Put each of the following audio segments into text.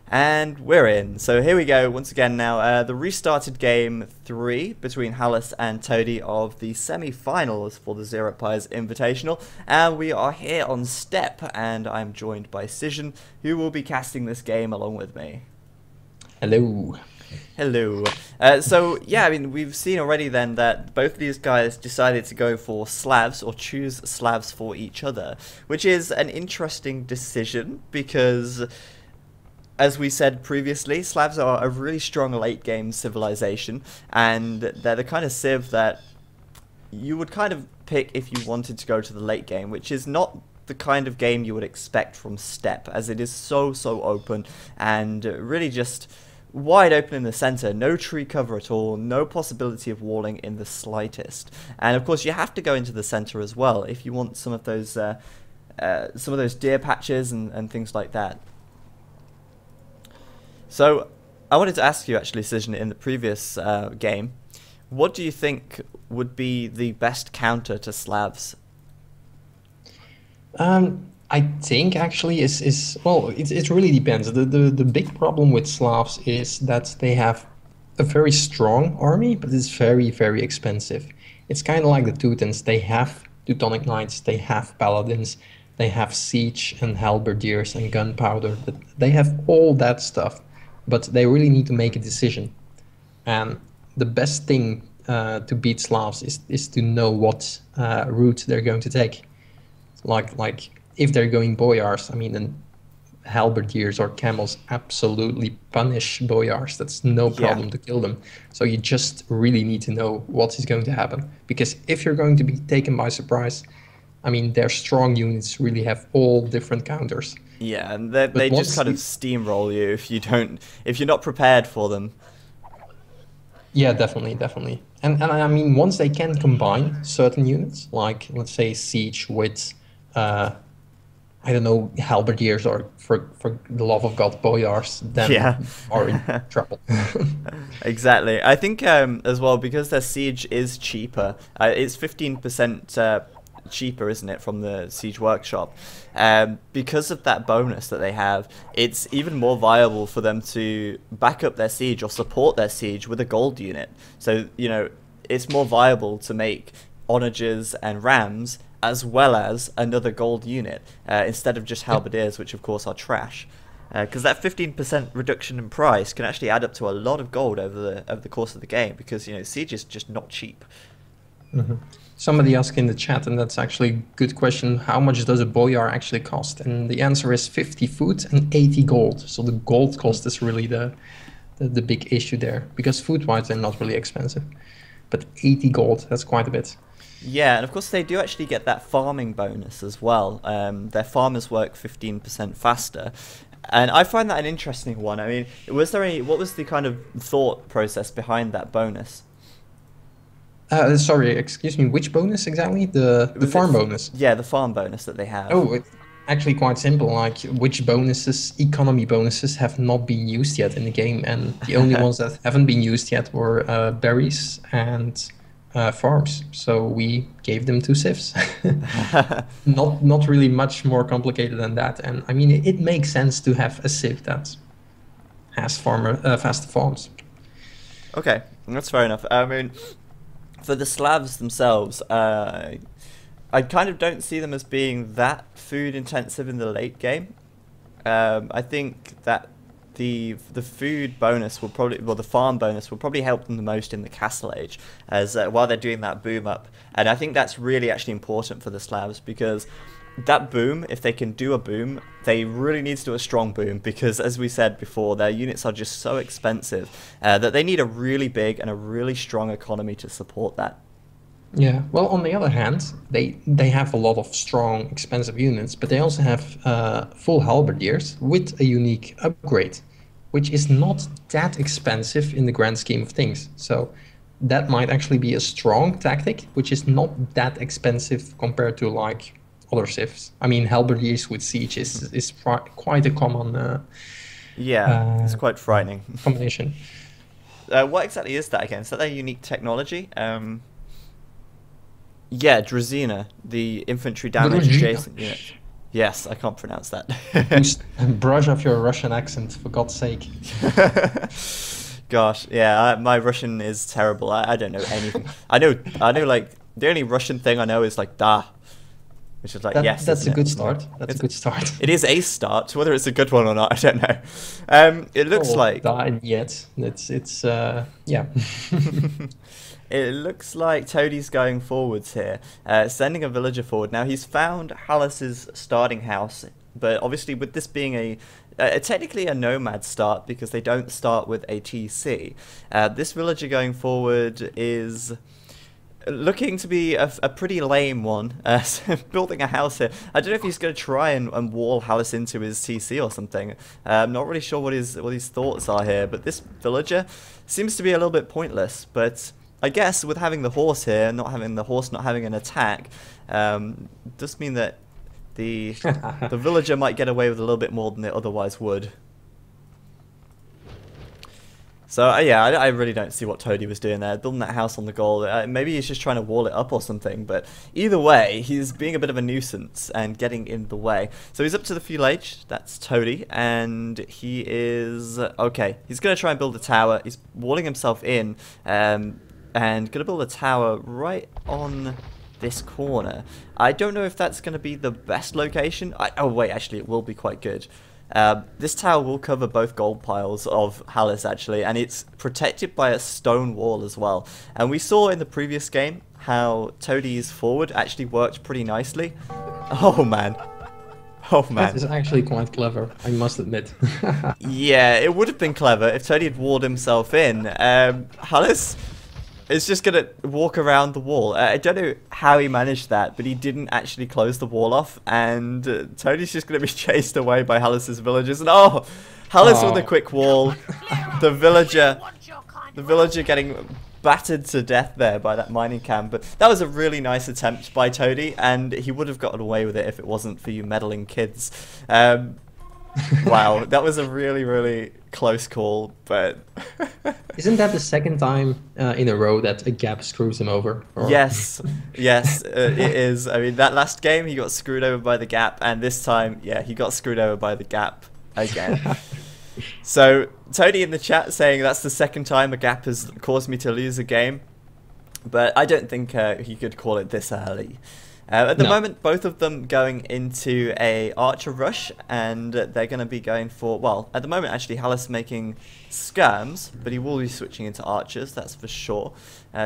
And we're in. So here we go once again now. The restarted game 3 between Hallis and Toady of the semi-finals for the ZeroEmpires Invitational. And we are here on Step, and I'm joined by Cision, who will be casting this game along with me. Hello. Hello. So yeah, I mean, we've seen already then that both of these guys decided to go for Slavs, or choose Slavs for each other, which is an interesting decision because, as we said previously, Slavs are a really strong late-game civilization, and they're the kind of civ that you would kind of pick if you wanted to go to the late game, which is not the kind of game you would expect from Steppe, as it is so open and really just wide open in the center, no tree cover at all, no possibility of walling in the slightest. And of course you have to go into the center as well if you want some of those deer patches and things like that. So, I wanted to ask you actually, Cision, in the previous game, what do you think would be the best counter to Slavs? I think actually well, it really depends. The big problem with Slavs is that they have a very strong army, but it's very expensive. It's kind of like the Teutons. They have Teutonic Knights, they have Paladins, they have siege and halberdiers and gunpowder. They have all that stuff, but they really need to make a decision. And the best thing to beat Slavs is to know what route they're going to take. Like if they're going boyars, I mean, then halberdiers or camels absolutely punish boyars. That's no problem to kill them. So you just really need to know what is going to happen. Because if you're going to be taken by surprise, I mean, their strong units really have all different counters. Yeah, and they just kind of steamroll you if you're not prepared for them. Yeah, definitely. And I mean, once they can combine certain units, like let's say siege with I don't know, halberdiers, or for the love of God, boyars, then are in trouble. Exactly. I think as well, because their siege is cheaper, it's 15% cheaper, isn't it, from the siege workshop? Because of that bonus that they have, it's even more viable for them to back up their siege or support their siege with a gold unit. So, you know, it's more viable to make onagers and rams as well as another gold unit instead of just halberdiers, which of course are trash. Because that 15% reduction in price can actually add up to a lot of gold over the course of the game, because, you know, siege is just not cheap. Somebody asked in the chat, and that's actually a good question, how much does a boyar actually cost? And the answer is 50 food and 80 gold. So the gold cost is really the big issue there, because food-wise they're not really expensive. But 80 gold, that's quite a bit. Yeah, and of course they do actually get that farming bonus as well. Their farmers work 15% faster. And I find that an interesting one. I mean, what was the kind of thought process behind that bonus? Sorry, excuse me, which bonus exactly? The farm bonus? Yeah, the farm bonus that they have. Oh, it's actually quite simple. Like, which economy bonuses have not been used yet in the game, and the only ones that haven't been used yet were berries and farms. So we gave them 2 civs. Not really much more complicated than that. And I mean, it makes sense to have a civ that has fast farms. Okay, that's fair enough. I mean, for the Slavs themselves, I kind of don't see them as being that food intensive in the late game. I think that the food bonus will probably, well, the farm bonus will probably help them the most in the Castle Age, as while they're doing that boom up. And I think that's really actually important for the Slavs, because that boom, if they can do a boom, they really need to do a strong boom, because as we said before, their units are just so expensive that they need a really big and a really strong economy to support that. Yeah, well, on the other hand, they have a lot of strong, expensive units, but they also have full halberdiers with a unique upgrade, which is not that expensive in the grand scheme of things. So that might actually be a strong tactic, which is not that expensive compared to like other civs. I mean, halberdiers with siege is quite a common yeah, it's quite frightening combination. What exactly is that again? Is that their unique technology? Yeah, Drazina, the infantry damage adjacent unit. Yes, I can't pronounce that. Brush off your Russian accent, for God's sake. Gosh, yeah, my Russian is terrible. I don't know anything. I know like the only Russian thing I know is like da, which is like yes. That's a good start. That's a good start. It is a start. Whether it's a good one or not, I don't know. It looks like da and yet. It's yeah. It looks like Toady's going forwards here, sending a villager forward. Now he's found Hallis's starting house, but obviously with this being a technically a nomad start because they don't start with a TC, this villager going forward is looking to be a pretty lame one, building a house here. I don't know if he's going to try and wall Hallis into his TC or something. I'm not really sure what his thoughts are here, but this villager seems to be a little bit pointless, but I guess with having the horse here, not having an attack, does mean that the villager might get away with a little bit more than it otherwise would. So yeah, I really don't see what Toady was doing there, building that house on the goal. Maybe he's just trying to wall it up or something, but either way, he's being a bit of a nuisance and getting in the way. So he's up to the fuel age, that's Toady, and he is, okay, he's going to try and build a tower. He's walling himself in, and going to build a tower right on this corner. I don't know if that's going to be the best location. Oh wait, actually it will be quite good. This tower will cover both gold piles of Hallis actually, and it's protected by a stone wall as well. And we saw in the previous game how Toady's forward actually worked pretty nicely. Oh man. Oh man. That is actually quite clever, I must admit. Yeah, it would have been clever if Toady had walled himself in. Hallis is just going to walk around the wall. I don't know how he managed that, but he didn't actually close the wall off, and Toady's just going to be chased away by Hallis's villagers. And oh, Hallis with a quick wall. The villager getting battered to death there by that mining camp. But that was a really nice attempt by Toady, and he would have gotten away with it if it wasn't for you meddling kids. Wow, that was a really, really close call, but... Isn't that the second time in a row that a gap screws him over? Or... Yes, yes, it is. I mean, that last game he got screwed over by the gap, and this time, yeah, he got screwed over by the gap again. So, Toady in the chat saying that's the second time a gap has caused me to lose a game, but I don't think he could call it this early. At the moment, both of them going into a archer rush, and they're going to be going for, well, at the moment, actually, Hallis making skirms, but he will be switching into archers, that's for sure.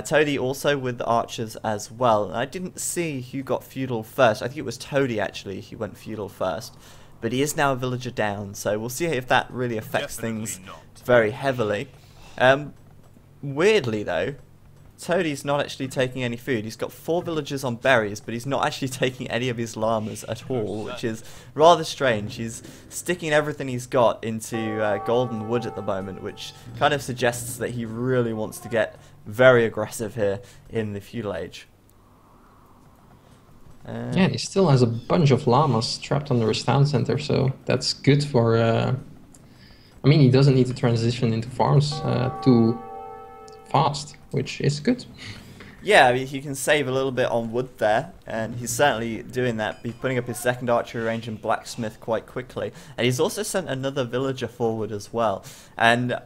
Toady also with the archers as well. And I didn't see who got feudal first. I think it was Toady, actually, who went feudal first. But he is now a villager down, so we'll see if that really affects things very heavily. Weirdly, though, Toady's not actually taking any food. He's got 4 villagers on berries, but he's not actually taking any of his llamas at all, which is rather strange. He's sticking everything he's got into golden wood at the moment, which kind of suggests that he really wants to get very aggressive here in the feudal age. Yeah, he still has a bunch of llamas trapped under his town center, so that's good for... I mean, he doesn't need to transition into farms too fast, which is good. Yeah, I mean, he can save a little bit on wood there, and he's certainly doing that. He's putting up his second archery range and blacksmith quite quickly. And he's also sent another villager forward as well. And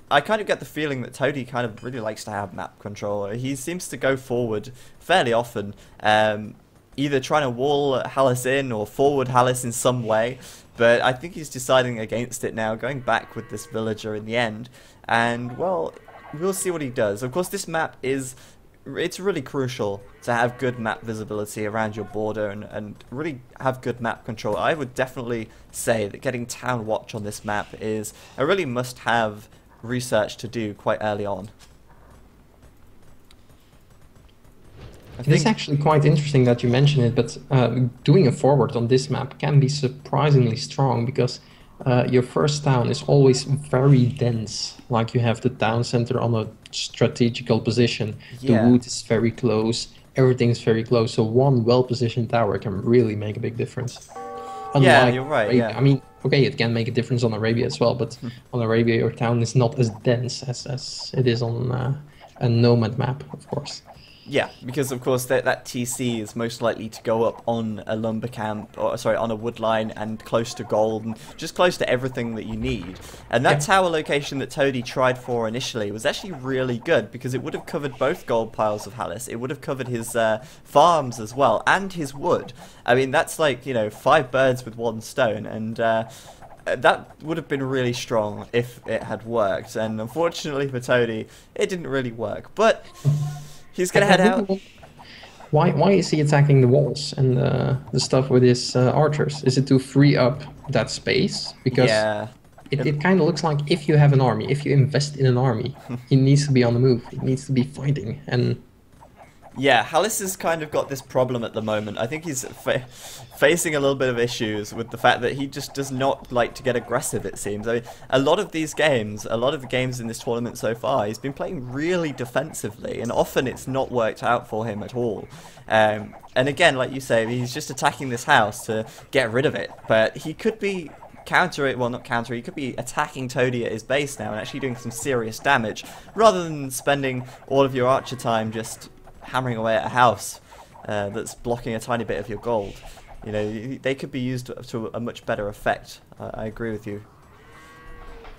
I kind of get the feeling that Toady kind of really likes to have map control. He seems to go forward fairly often, either trying to wall Hallis in or forward Hallis in some way. But I think he's deciding against it now, going back with this villager in the end. And, well, we'll see what he does. Of course, this map is... It's really crucial to have good map visibility around your border and really have good map control. I would definitely say that getting Town Watch on this map is a really must-have research to do quite early on. It is actually quite interesting that you mention it, but doing a forward on this map can be surprisingly strong because your first town is always very dense. Like you have the town center on a strategical position. Yeah. The wood is very close. Everything's very close. So one well-positioned tower can really make a big difference. Unlike yeah, you're right. Arabia. Yeah. I mean, okay, it can make a difference on Arabia as well, but on Arabia your town is not as dense as it is on a nomad map, of course. Yeah, because of course that TC is most likely to go up on a lumber camp, or sorry, on a wood line and close to gold and just close to everything that you need. And that tower location that Toady tried for initially was actually really good because it would have covered both gold piles of Hallis. It would have covered his farms as well and his wood. I mean, that's like, you know, 5 birds with 1 stone, and that would have been really strong if it had worked. And unfortunately for Toady, it didn't really work. But he's gonna head out. Why is he attacking the walls and the stuff with his archers? Is it to free up that space? Because it kind of looks like if you have an army, if you invest in an army, he needs to be on the move. He needs to be fighting. And yeah, Hallis has kind of got this problem at the moment. I think he's facing a little bit of issues with the fact that he just does not like to get aggressive, it seems. I mean, a lot of these games, a lot of the games in this tournament so far, he's been playing really defensively, and often it's not worked out for him at all. And again, like you say, he's just attacking this house to get rid of it, but he could be he could be attacking Toady at his base now and actually doing some serious damage, rather than spending all of your archer time just hammering away at a house that's blocking a tiny bit of your gold. You know, they could be used to a much better effect. I agree with you.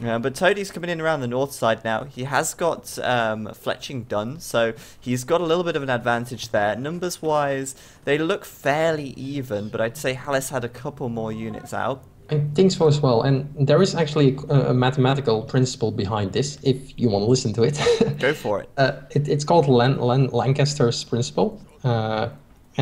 But Toady's coming in around the north side now. He has got fletching done, so he's got a little bit of an advantage there. Numbers-wise, they look fairly even, but I'd say Hallis had a couple more units out. I think so as well, and there is actually a mathematical principle behind this, if you want to listen to it. Go for it. It's called Lancaster's principle, and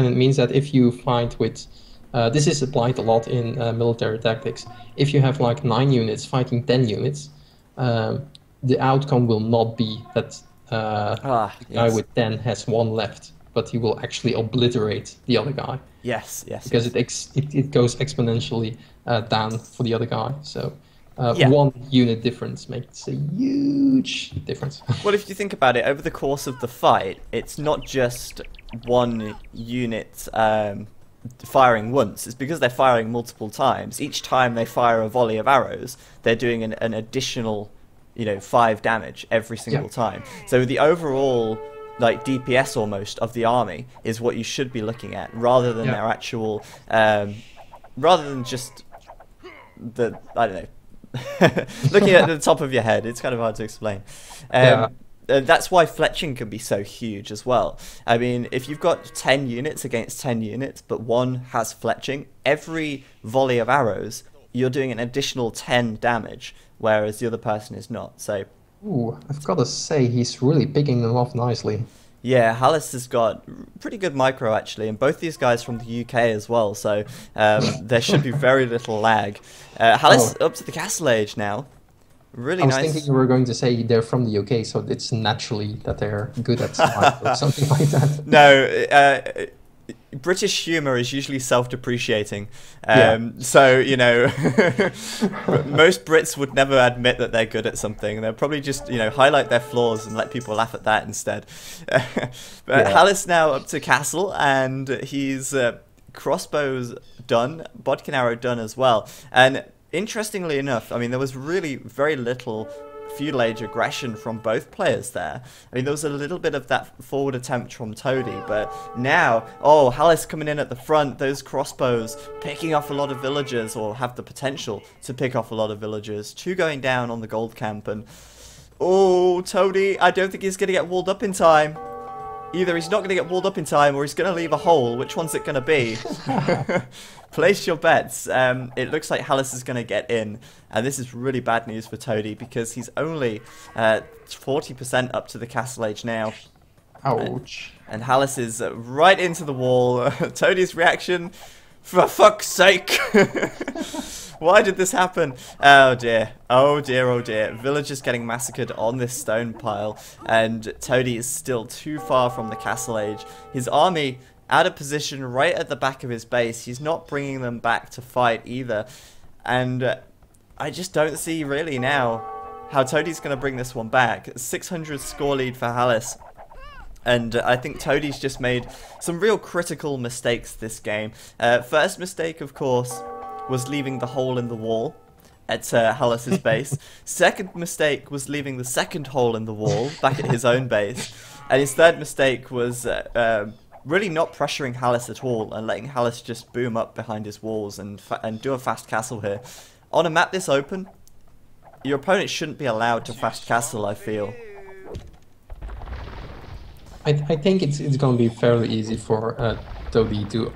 it means that if you fight with... this is applied a lot in military tactics. If you have like 9 units fighting 10 units, the outcome will not be that the guy with 10 has 1 left, but he will actually obliterate the other guy. Yes. Because it goes exponentially down for the other guy. So 1 unit difference makes a huge difference. Well, if you think about it, over the course of the fight, it's not just 1 unit firing once. It's because they're firing multiple times. Each time they fire a volley of arrows, they're doing an additional, 5 damage every single time. So the overall like DPS almost of the army is what you should be looking at, rather than their actual, rather than just the, I don't know, looking at the top of your head. It's kind of hard to explain. That's why fletching can be so huge as well. I mean, if you've got 10 units against 10 units, but 1 has fletching, every volley of arrows, you're doing an additional 10 damage, whereas the other person is not. So, ooh, I've got to say, he's really picking them off nicely. Yeah, Hallis has got pretty good micro, actually, and both these guys from the UK as well, so there should be very little lag. Hallis up to the castle age now. Really nice. I was thinking you were going to say they're from the UK, so it's naturally that they're good at smart or something like that. No, British humour is usually self-depreciating. So, most Brits would never admit that they're good at something. They'll probably just, highlight their flaws and let people laugh at that instead. But Hallis now up to castle, and he's crossbows done, bodkin arrow done as well. And interestingly enough, I mean, there was really very little feudal age aggression from both players there. I mean, there was a little bit of that forward attempt from Toady, but now, Hallis coming in at the front, those crossbows picking off a lot of villagers, or have the potential to pick off a lot of villagers. 2 going down on the gold camp, and Toady, I don't think he's going to get walled up in time. Either he's not going to get walled up in time, or he's going to leave a hole. Which one's it going to be? Place your bets. It looks like Hallis is going to get in, and this is really bad news for Toady, because he's only 40% up to the castle age now. Ouch. And Hallis is right into the wall. Toady's reaction, for fuck's sake. Why did this happen? Oh dear. Oh dear, oh dear. Villagers getting massacred on this stone pile, and Toady is still too far from the castle age. His army out of position right at the back of his base. He's not bringing them back to fight either. And I just don't see really now how Toady's going to bring this one back. 600 score lead for Hallis. And I think Toady's just made some real critical mistakes this game. First mistake, of course, was leaving the hole in the wall at Hallis's base. Second mistake was leaving the second hole in the wall back at his own base. And his third mistake was really not pressuring Hallis at all and letting Hallis just boom up behind his walls and do a fast castle here. On a map this open, your opponent shouldn't be allowed to fast castle, I feel. I think it's going to be fairly easy for Toady to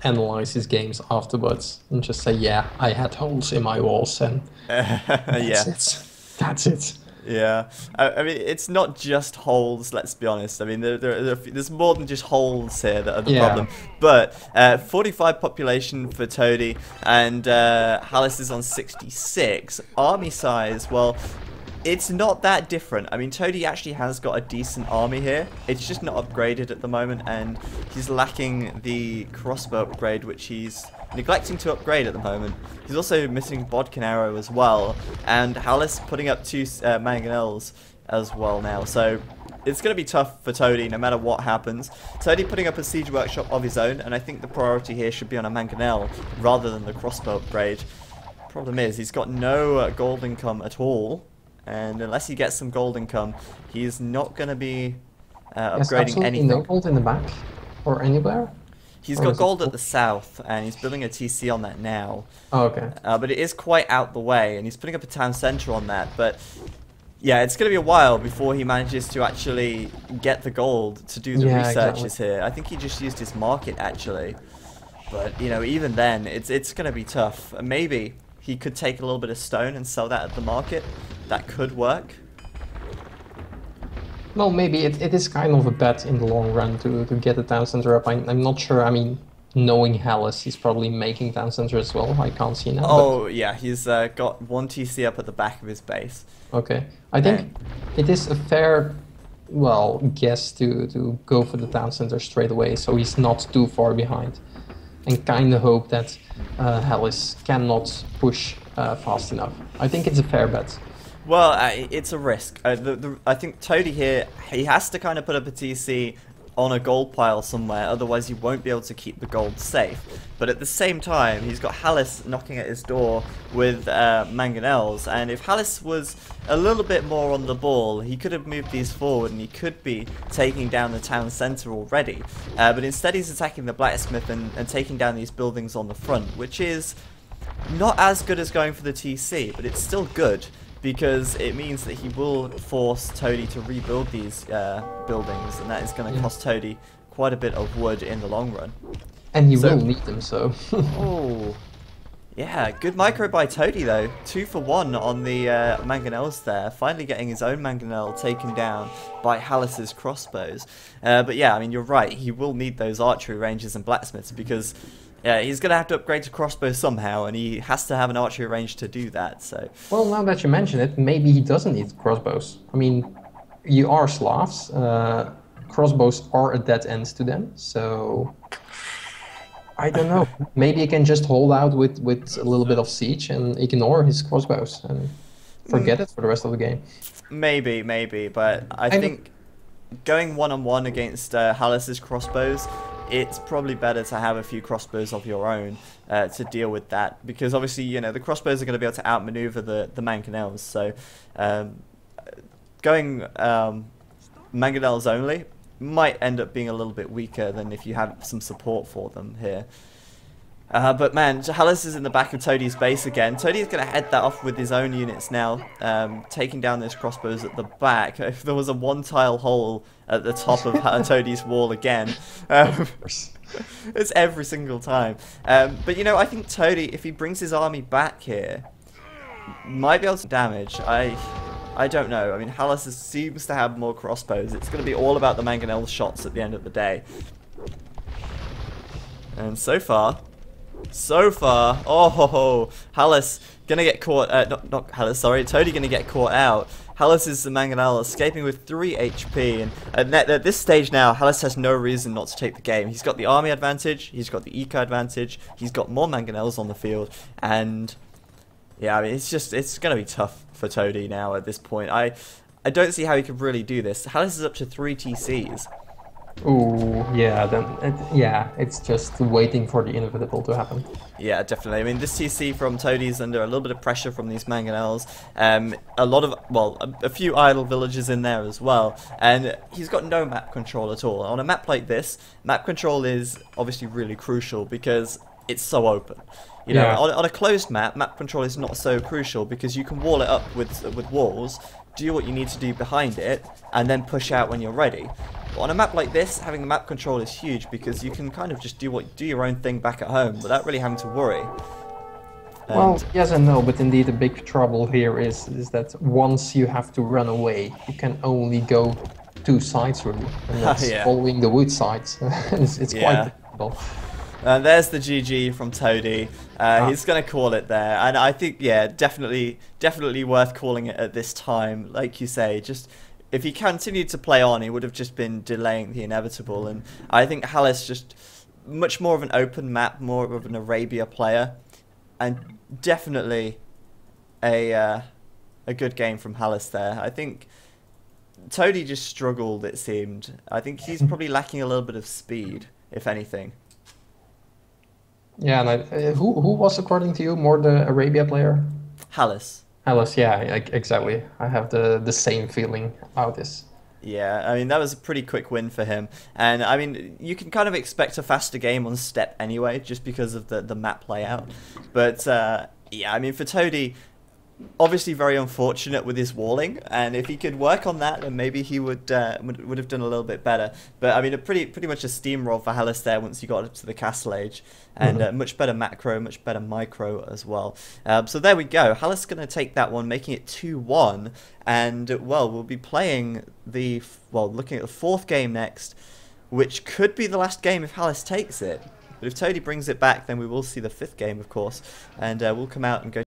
analyze his games afterwards and just say, yeah, I had holes in my walls and that's it. Yeah, I mean, it's not just holes, let's be honest. I mean, there's more than just holes here that are the problem. But 45 population for Toady, and Hallis is on 66. Army size, well, it's not that different. I mean, Toady actually has got a decent army here. It's just not upgraded at the moment, and he's lacking the crossbow upgrade, which he's neglecting to upgrade at the moment. He's also missing Bodkin arrow as well, and Hallis putting up 2 mangonels as well now. So it's going to be tough for Toady no matter what happens. Toady putting up a siege workshop of his own, and I think the priority here should be on a mangonel rather than the crossbow upgrade. Problem is, he's got no gold income at all. And unless he gets some gold income, he's not going to be upgrading anything. No gold in the back or anywhere? He's got gold at the south, and he's building a TC on that now. Oh, okay. But it is quite out the way, and he's putting up a town centre on that. But yeah, it's going to be a while before he manages to actually get the gold to do the researches here. I think he just used his market, actually. But, you know, even then, it's going to be tough. Maybe he could take a little bit of stone and sell that at the market. That could work. Well, maybe it is kind of a bet in the long run to get the town center up. I'm not sure. I mean, knowing Hallis, he's probably making town center as well. I can't see now. Oh, yeah, he's got 1 TC up at the back of his base. Okay. I think it is a fair, well, guess to go for the town center straight away, so he's not too far behind. And kind of hope that Hallis cannot push fast enough. I think it's a fair bet. Well, it's a risk. I think Toady here, he has to kind of put up a TC on a gold pile somewhere, otherwise he won't be able to keep the gold safe. But at the same time, he's got Hallis knocking at his door with mangonels, and if Hallis was a little bit more on the ball, he could have moved these forward and he could be taking down the town centre already. But instead he's attacking the blacksmith and taking down these buildings on the front, which is not as good as going for the TC, but it's still good, because it means that he will force Toady to rebuild these buildings, and that is going to cost Toady quite a bit of wood in the long run. And he will need them, so... Oh, yeah, good micro by Toady though. 2 for 1 on the mangonels there, finally getting his own mangonel taken down by Hallis's crossbows. But yeah, I mean, you're right, he will need those archery ranges and blacksmiths, because yeah, he's going to have to upgrade to crossbow somehow, and he has to have an archery range to do that, so... Well, now that you mention it, maybe he doesn't need crossbows. I mean, you are Slavs. Crossbows are a dead end to them, so... I don't know. Maybe he can just hold out with a little bit of siege and ignore his crossbows and forget it for the rest of the game. Maybe, but I think going one-on-one against Hallis's crossbows, it's probably better to have a few crossbows of your own to deal with that, because obviously, you know, the crossbows are going to be able to outmaneuver the mangonels, so going mangonels only might end up being a little bit weaker than if you have some support for them here. But man, Hallis is in the back of Toady's base again. Toady's going to head that off with his own units now, taking down those crossbows at the back. If there was a 1-tile hole at the top of Toady's wall again, it's every single time. But you know, I think Toady, if he brings his army back here, might be able to damage. I don't know. I mean, Hallis seems to have more crossbows. It's going to be all about the mangonel shots at the end of the day. And so far, oh, Hallis gonna get caught. Not Hallis, sorry. Toady gonna get caught out. Hallis is the mangonel escaping with 3 HP, and at this stage now, Hallis has no reason not to take the game. He's got the army advantage. He's got the eco advantage. He's got more mangonels on the field, and yeah, I mean, it's gonna be tough for Toady now at this point. I don't see how he could really do this. Hallis is up to 3 TCs. Ooh, yeah, yeah, it's just waiting for the inevitable to happen. Yeah, definitely. I mean, this TC from Toady's under a little bit of pressure from these mangonels. A lot of, well, a few idle villages in there as well. And he's got no map control at all. On a map like this, map control is obviously really crucial because it's so open. You know, Yeah. on a closed map, map control is not so crucial because you can wall it up with walls, do what you need to do behind it, and then push out when you're ready. But on a map like this, having the map control is huge because you can kind of just do your own thing back at home without really having to worry. Well, And yes and no, but indeed the big trouble here is that once you have to run away, you can only go two sides really, and that's yeah, following the wood sides. It's quite yeah. difficult. And there's the GG from Toady. He's going to call it there. And I think, yeah, definitely worth calling it at this time. Like you say, just if he continued to play on, he would have just been delaying the inevitable. And I think Hallis just much more of an open map, more of an Arabia player. And definitely a good game from Hallis there. I think Toady just struggled, it seemed. I think he's probably lacking a little bit of speed, if anything. Yeah, and who was according to you more the Arabia player? Hallis. Alice, yeah, exactly. I have the same feeling about this. Yeah, I mean, that was a pretty quick win for him. And, I mean, you can kind of expect a faster game on step anyway, just because of the map layout. But, yeah, I mean, for Toady, obviously very unfortunate with his walling, and if he could work on that, then maybe he would have done a little bit better. But I mean, a pretty much a steamroll for Hallis there once you got up to the castle age, and much better macro, much better micro as well. So there we go. Hallis going to take that one, making it 2-1, and well, we'll be playing looking at the fourth game next, which could be the last game if Hallis takes it. But if Toady brings it back, then we will see the fifth game, of course, and we'll come out and go